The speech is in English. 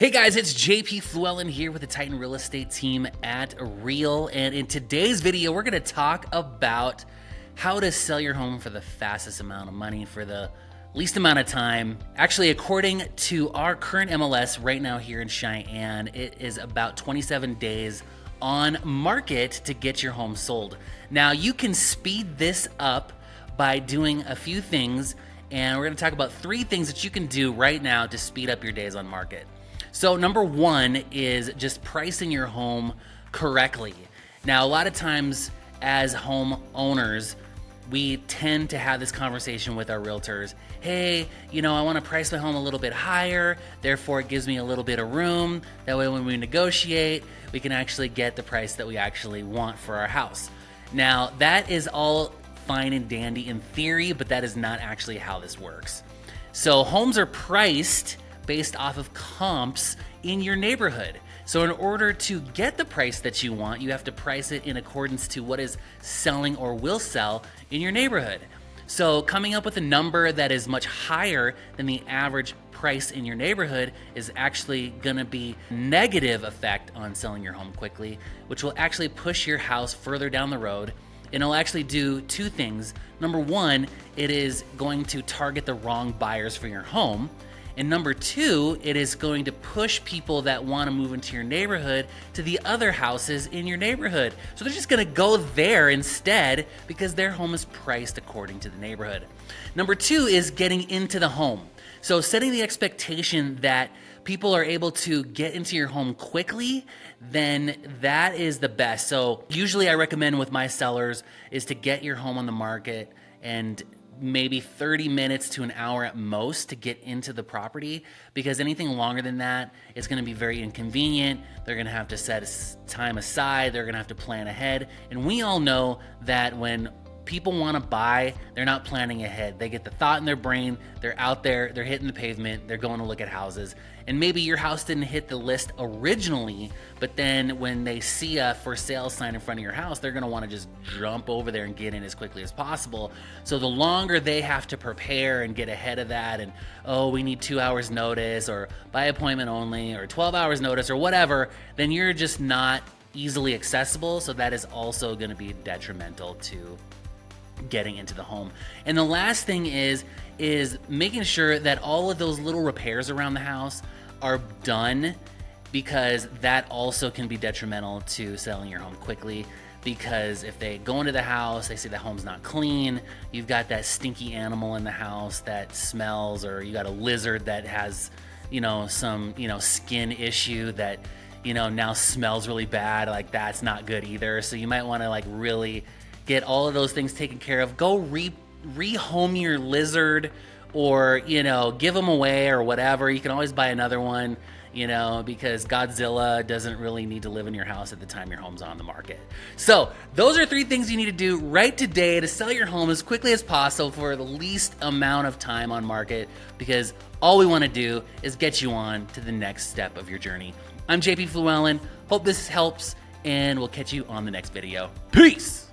Hey guys, it's JP Fluellen here with the Titan Real Estate team at Real, and in today's video, we're gonna talk about how to sell your home for the fastest amount of money for the least amount of time. Actually, according to our current MLS right now here in Cheyenne, it is about 27 days on market to get your home sold. Now, you can speed this up by doing a few things, and we're gonna talk about 3 things that you can do right now to speed up your days on market. So number 1 is just pricing your home correctly. Now, a lot of times as home owners, we tend to have this conversation with our realtors. Hey, I want to price my home a little bit higher, therefore it gives me a little bit of room. That way when we negotiate, we can actually get the price that we actually want for our house. Now, that is all fine and dandy in theory, but that is not actually how this works. So homes are priced based off of comps in your neighborhood. So in order to get the price that you want, you have to price it in accordance to what is selling or will sell in your neighborhood. So coming up with a number that is much higher than the average price in your neighborhood is actually gonna be negative effect on selling your home quickly, which will actually push your house further down the road. And it'll actually do 2 things. Number 1, it is going to target the wrong buyers for your home. And number 2, it is going to push people that want to move into your neighborhood to the other houses in your neighborhood. So they're just going to go there instead because their home is priced according to the neighborhood. Number 2 is getting into the home. So setting the expectation that people are able to get into your home quickly, then that is the best. So usually I recommend with my sellers is to get your home on the market and maybe 30 minutes to an hour at most to get into the property, because anything longer than that is going to be very inconvenient. They're going to have to set time aside. They're going to have to plan ahead. And we all know that when people want to buy, they're not planning ahead. They get the thought in their brain, they're out there, they're hitting the pavement, they're going to look at houses. And maybe your house didn't hit the list originally, but then when they see a for sale sign in front of your house, they're going to want to just jump over there and get in as quickly as possible. So the longer they have to prepare and get ahead of that, and we need 2 hours notice, or by appointment only, or 12 hours notice, or whatever, then you're just not easily accessible. So that is also going to be detrimental to getting into the home. And the last thing is making sure that all of those little repairs around the house are done, because that also can be detrimental to selling your home quickly. Because if they go into the house, they see the home's not clean, you've got that stinky animal in the house that smells, or you got a lizard that has some skin issue that now smells really bad, like that's not good either. So you might want to really get all of those things taken care of. Go rehome your lizard, or give them away or whatever. You can always buy another one, because Godzilla doesn't really need to live in your house at the time your home's on the market. So those are 3 things you need to do right today to sell your home as quickly as possible for the least amount of time on market, because all we want to do is get you on to the next step of your journey. I'm JP Fluellen. Hope this helps, and we'll catch you on the next video. Peace!